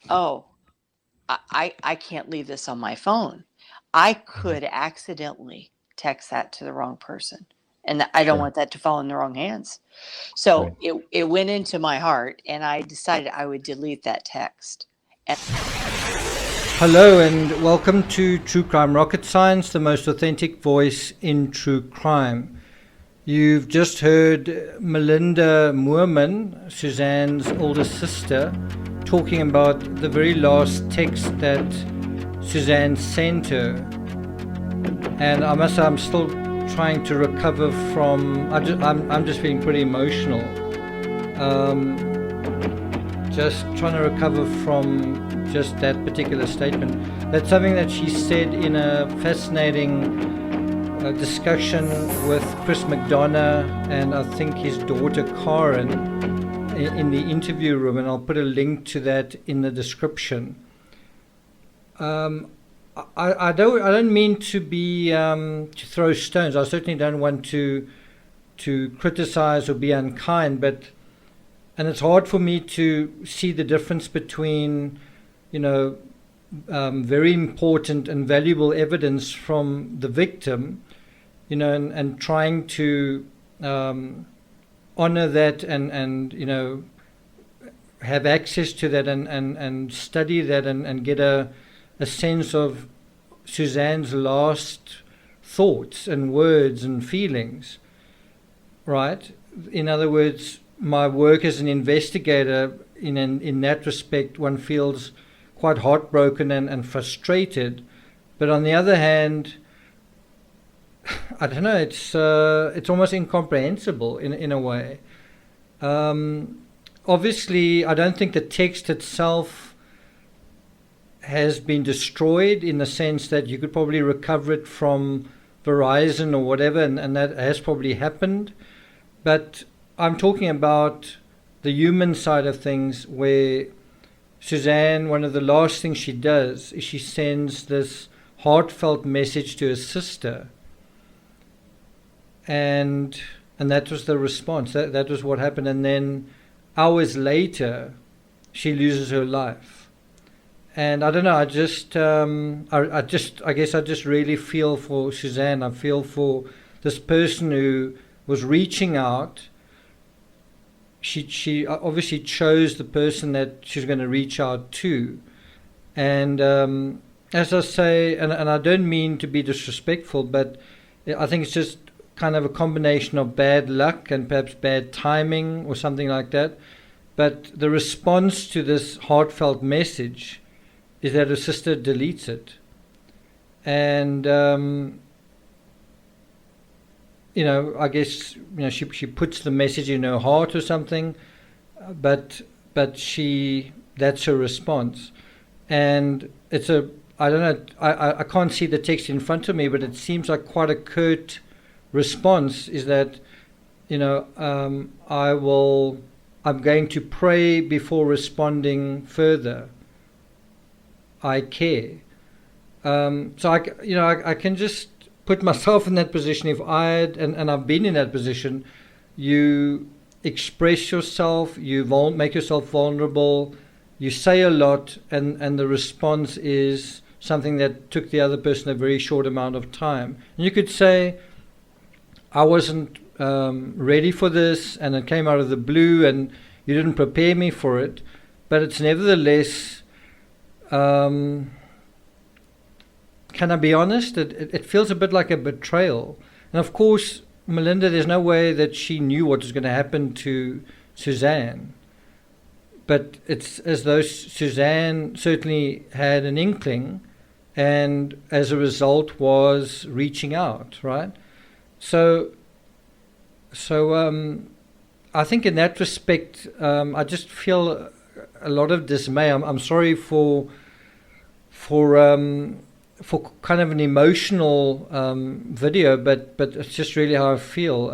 oh, I can't leave this on my phone. I could accidentally text that to the wrong person. And I don't Sure. want that to fall in the wrong hands. So Right. it went into my heart, and I decided I would delete that text. And Hello and welcome to True Crime Rocket Science, the most authentic voice in true crime. You've just heard Melinda Moorman, Suzanne's older sister, talking about the very last text that Suzanne sent her. And I must say, I'm still trying to recover from. I'm just feeling pretty emotional. Just trying to recover from just that particular statement. That's something that she said in a fascinating discussion with Chris McDonough and I think his daughter Karen in the interview room, and I'll put a link to that in the description. I don't mean to be to throw stones. I certainly don't want to criticize or be unkind, but and it's hard for me to see the difference between, very important and valuable evidence from the victim, and trying to honor that and have access to that and study that and get a sense of Suzanne's last thoughts and words and feelings, right? In other words, my work as an investigator, in that respect, one feels quite heartbroken and frustrated. But on the other hand, I don't know. It's almost incomprehensible in a way. Obviously, I don't think the text itself has been destroyed in the sense that you could probably recover it from Verizon or whatever, and that has probably happened. But I'm talking about the human side of things, where Suzanne, one of the last things she does is she sends this heartfelt message to her sister, and that was the response. That was what happened, and then hours later, she loses her life. And I don't know. I guess I just really feel for Suzanne. I feel for this person who was reaching out. She obviously chose the person that she's going to reach out to, and as I say, and I don't mean to be disrespectful, but I think it's just kind of a combination of bad luck and perhaps bad timing or something like that. But the response to this heartfelt message is that her sister deletes it, and I guess she puts the message in her heart or something, but that's her response, and it's a I don't know I can't see the text in front of me, but it seems like quite a curt response. Is that I'm going to pray before responding further. I care. So I can just put myself in that position. If I had, and I've been in that position, you express yourself, you make yourself vulnerable, you say a lot, and the response is something that took the other person a very short amount of time. And you could say, I wasn't ready for this, and it came out of the blue, and you didn't prepare me for it, but it's nevertheless... can I be honest? It feels a bit like a betrayal. And of course, Melinda, there's no way that she knew what was going to happen to Suzanne. But it's as though Suzanne certainly had an inkling, and as a result was reaching out, right? So I think in that respect, I just feel a lot of dismay. I'm sorry for kind of an emotional video, but it's just really how I feel.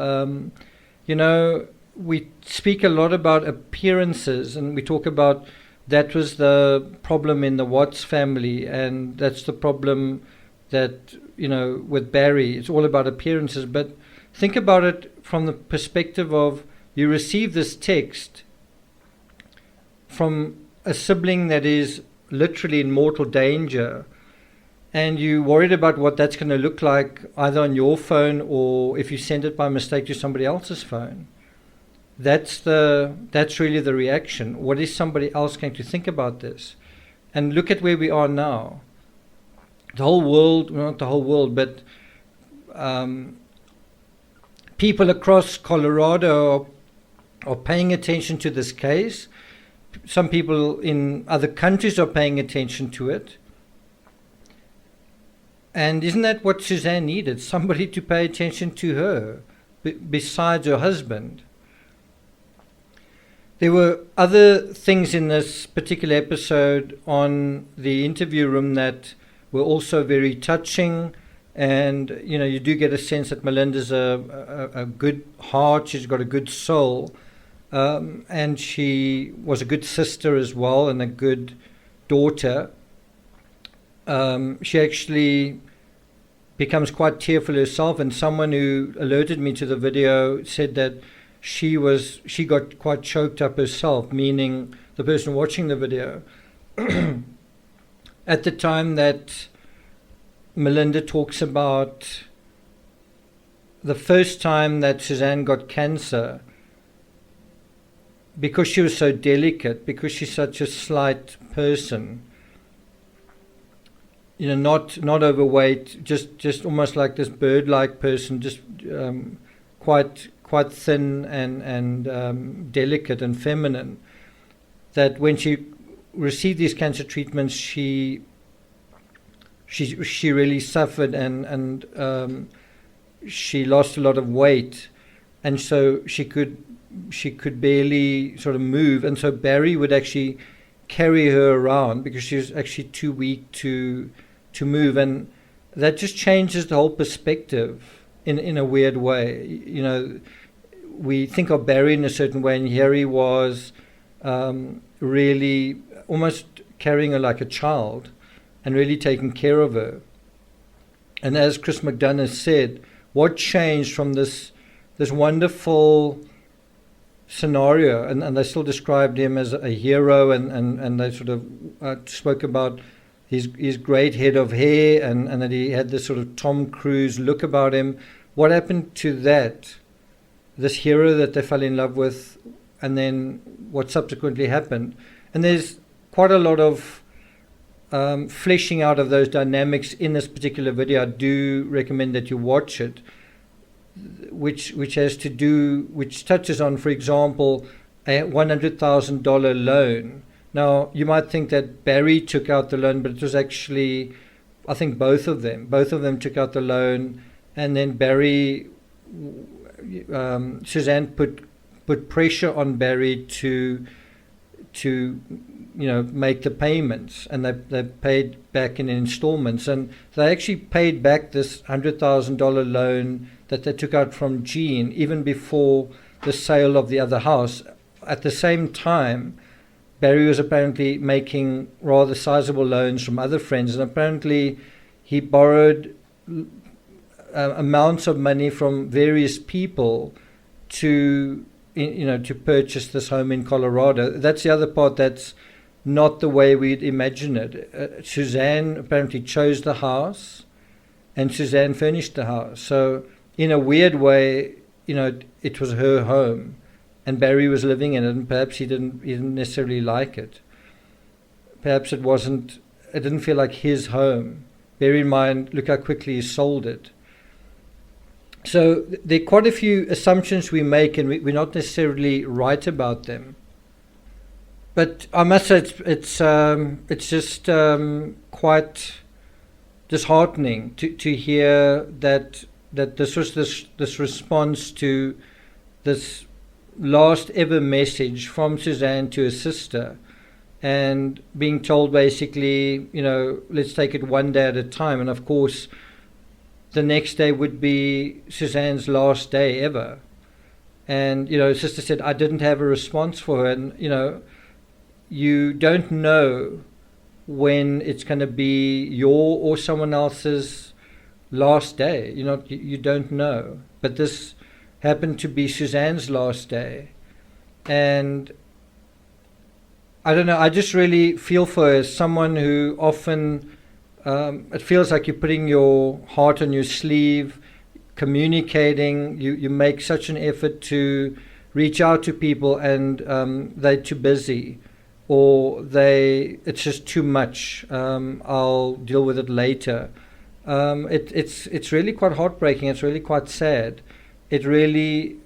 We speak a lot about appearances, and we talk about that was the problem in the Watts family, and that's the problem that with Barry. It's all about appearances. But think about it from the perspective of you receive this text from a sibling that is literally in mortal danger, and you're worried about what that's going to look like either on your phone or if you send it by mistake to somebody else's phone. That's really the reaction. What is somebody else going to think about this? And look at where we are now. The whole world, well, not the whole world, but people across Colorado are paying attention to this case. Some people in other countries are paying attention to it. And isn't that what Suzanne needed? Somebody to pay attention to her, besides her husband. There were other things in this particular episode on the interview room that were also very touching. And, you do get a sense that Melinda's a good heart. She's got a good soul. And she was a good sister as well and a good daughter. She actually becomes quite tearful herself, and someone who alerted me to the video said that she got quite choked up herself, meaning the person watching the video. At the time that Melinda talks about the first time that Suzanne got cancer, because she was so delicate, because she's such a slight person, not overweight, just almost like this bird-like person, just quite thin and delicate and feminine, that when she received these cancer treatments, she really suffered and she lost a lot of weight, and so she could barely sort of move, and so Barry would actually carry her around because she was actually too weak to move, and that just changes the whole perspective in a weird way. We think of Barry in a certain way, and here he was really almost carrying her like a child and really taking care of her. And as Chris McDonough said, what changed from this wonderful scenario, and they still described him as a hero, and they sort of spoke about his great head of hair and that he had this sort of Tom Cruise look about him. What happened to this hero that they fell in love with, and then what subsequently happened? And there's quite a lot of fleshing out of those dynamics in this particular video. I do recommend that you watch it, which touches on, for example, a $100,000 loan. Now, you might think that Barry took out the loan, but it was actually, I think, both of them took out the loan, and then Suzanne put pressure on Barry to make the payments, and they paid back in installments, and they actually paid back this $100,000 loan that they took out from Jean even before the sale of the other house. At the same time, Barry was apparently making rather sizable loans from other friends, and apparently he borrowed amounts of money from various people to purchase this home in Colorado. That's the other part that's not the way we'd imagine it. Suzanne apparently chose the house, and Suzanne furnished the house. So in a weird way, it was her home, and Barry was living in it, and perhaps he didn't necessarily like it. Perhaps it didn't feel like his home. Bear in mind, look how quickly he sold it. So there are quite a few assumptions we make, and we're not necessarily right about them. But I must say it's just quite disheartening to hear that this was this response to this last ever message from Suzanne to her sister, and being told basically, let's take it one day at a time. And of course, the next day would be Suzanne's last day ever. And, sister said, I didn't have a response for her. And, you don't know when it's going to be your or someone else's last day. You don't know. But this happened to be Suzanne's last day. And I don't know. I just really feel for her as someone who often, it feels like you're putting your heart on your sleeve, communicating. You make such an effort to reach out to people, and they're too busy, or it's just too much. I'll deal with it later. It's really quite heartbreaking. It's really quite sad. It really,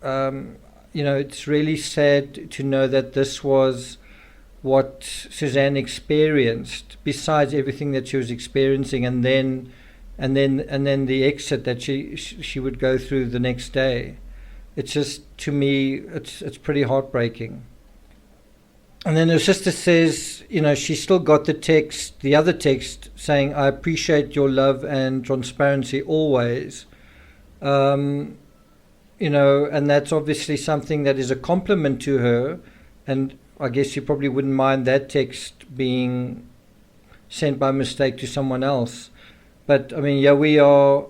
it's really sad to know that this was what Suzanne experienced, besides everything that she was experiencing, and then the exit that she would go through the next day. It's just, to me, it's pretty heartbreaking. And then her sister says, she still got the other text saying, "I appreciate your love and transparency always." And that's obviously something that is a compliment to her. And I guess you probably wouldn't mind that text being sent by mistake to someone else. But, we are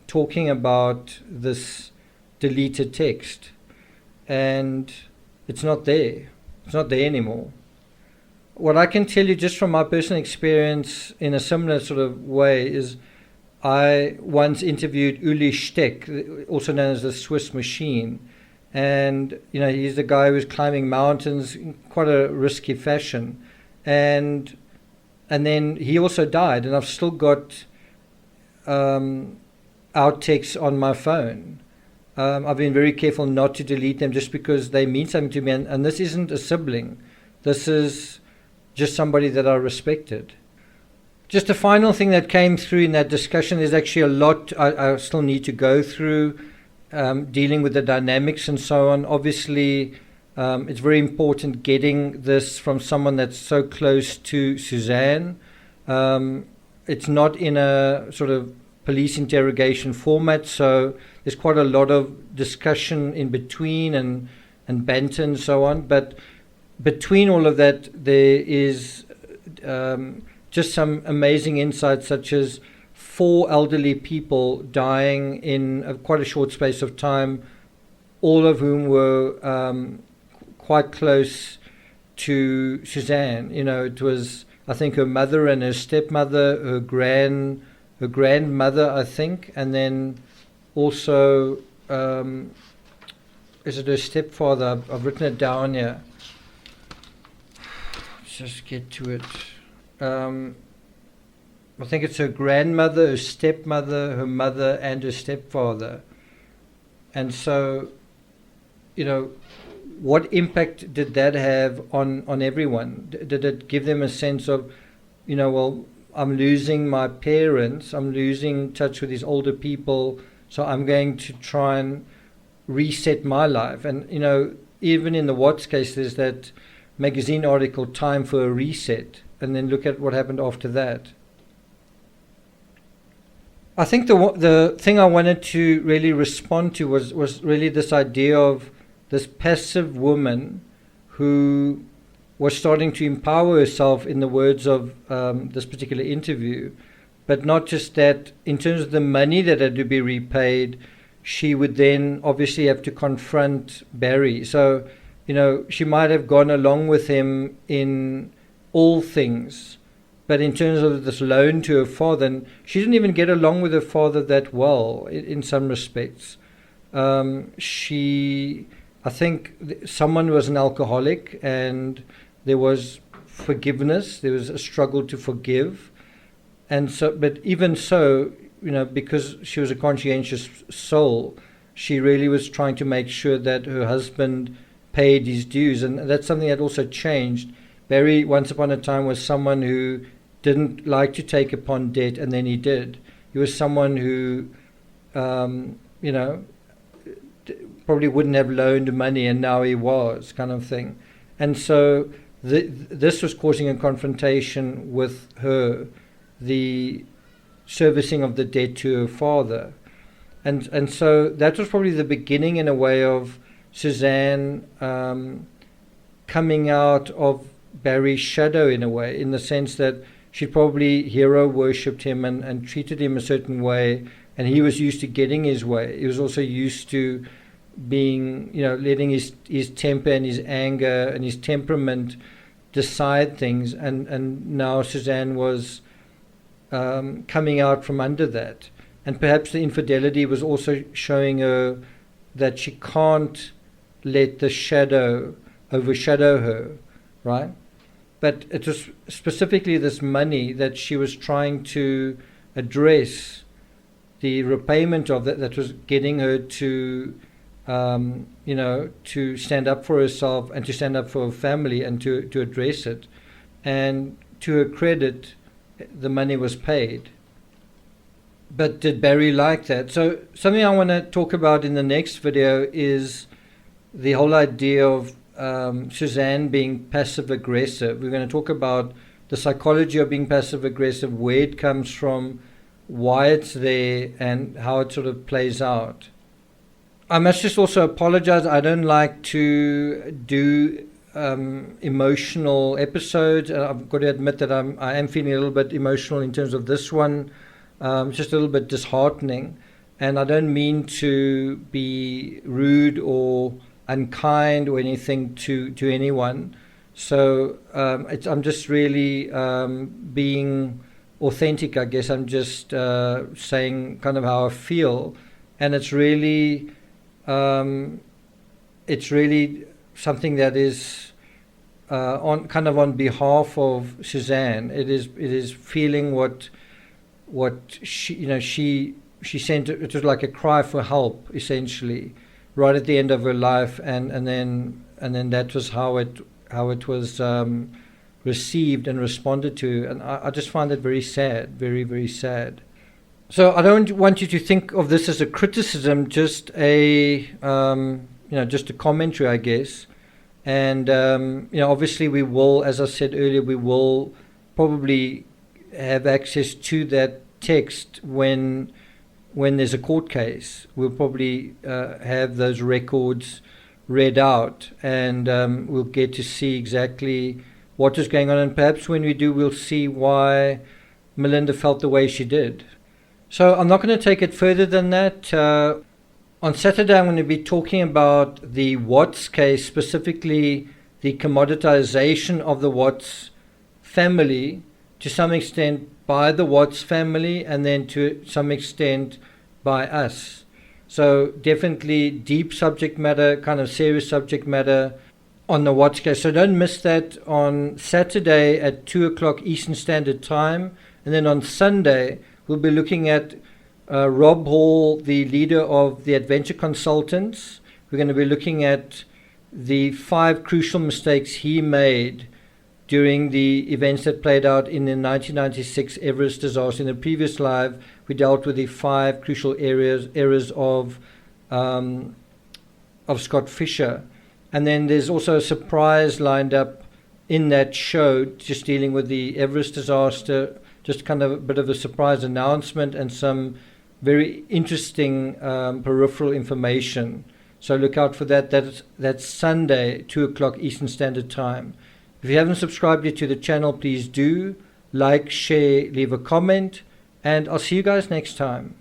talking about this deleted text. And it's not there. It's not there anymore. What I can tell you just from my personal experience in a similar sort of way is I once interviewed Uli Steck, also known as the Swiss Machine. And, he's the guy who was climbing mountains in quite a risky fashion. And then he also died. And I've still got outtakes on my phone. I've been very careful not to delete them just because they mean something to me. And this isn't a sibling. This is just somebody that I respected. Just a final thing that came through in that discussion, there's actually a lot I still need to go through, dealing with the dynamics and so on. Obviously, it's very important getting this from someone that's so close to Suzanne. It's not in a sort of police interrogation format, so there's quite a lot of discussion in between and banter and so on. But between all of that, there is just some amazing insights, such as 4 elderly people dying in quite a short space of time, all of whom were quite close to Suzanne. It was, I think, her mother and her stepmother, her grandmother, I think, and then also, is it her stepfather? I've written it down here. Let's just get to it. I think it's her grandmother, her stepmother, her mother, and her stepfather. And so, what impact did that have on everyone? Did it give them a sense of, well, I'm losing my parents, I'm losing touch with these older people, so I'm going to try and reset my life. And, even in the Watts case, there's that magazine article, Time for a Reset, and then look at what happened after that. I think the thing I wanted to really respond to was really this idea of this passive woman who was starting to empower herself, in the words of this particular interview. But not just that, in terms of the money that had to be repaid, she would then obviously have to confront Barry. So, she might have gone along with him in all things. But in terms of this loan to her father, and she didn't even get along with her father that well in some respects. I think someone was an alcoholic, and there was forgiveness. There was a struggle to forgive. And so, but even so, because she was a conscientious soul, she really was trying to make sure that her husband paid his dues. And that's something that also changed. Barry, once upon a time, was someone who didn't like to take upon debt, and then he did. He was someone who, probably wouldn't have loaned money, and now he was, kind of thing. And so this was causing a confrontation with her, the servicing of the debt to her father. And so that was probably the beginning, in a way, of Suzanne coming out of Barry's shadow, in a way, in the sense that she probably hero worshipped him and treated him a certain way, and he was used to getting his way. He was also used to being, letting his temper and his anger and his temperament decide things, and now Suzanne was coming out from under that. And perhaps the infidelity was also showing her that she can't let the shadow overshadow her, right? But it was specifically this money that she was trying to address, the repayment of that was getting her to, to stand up for herself and to stand up for her family and to address it. And to her credit, the money was paid. But did Barry like that? So something I want to talk about in the next video is the whole idea of Suzanne being passive aggressive. We're going to talk about the psychology of being passive aggressive, where it comes from, why it's there, and how it sort of plays out. I must just also apologize. I don't like to do emotional episodes. I've got to admit that I am feeling a little bit emotional in terms of this one. It's just a little bit disheartening. And I don't mean to be rude or unkind or anything to anyone. So I'm just really being authentic, I guess. I'm just saying kind of how I feel. And it's really something that is on behalf of Suzanne. It is feeling what she sent. It was like a cry for help, essentially, right at the end of her life, and then that was how it was received and responded to, and I just find it very sad, very, very sad. So I don't want you to think of this as a criticism, just a just a commentary, I guess. And obviously we will, as I said earlier, we will probably have access to that text when there's a court case. We'll probably have those records read out, and we'll get to see exactly what is going on. And perhaps when we do, we'll see why Melinda felt the way she did. So I'm not going to take it further than that. On Saturday, I'm going to be talking about the Watts case, specifically the commoditization of the Watts family, to some extent by the Watts family, and then to some extent by us. So definitely deep subject matter, kind of serious subject matter on the Watts case. So don't miss that on Saturday at 2 o'clock Eastern Standard Time. And then on Sunday, we'll be looking at Rob Hall, the leader of the Adventure Consultants. We're going to be looking at the 5 crucial mistakes he made during the events that played out in the 1996 Everest disaster. In the previous live, we dealt with the 5 crucial errors of Scott Fisher. And then there's also a surprise lined up in that show, just dealing with the Everest disaster, just kind of a bit of a surprise announcement and some very interesting peripheral information. So look out for that. That's Sunday, 2 o'clock Eastern Standard Time. If you haven't subscribed yet to the channel, please do. Like, share, leave a comment, and I'll see you guys next time.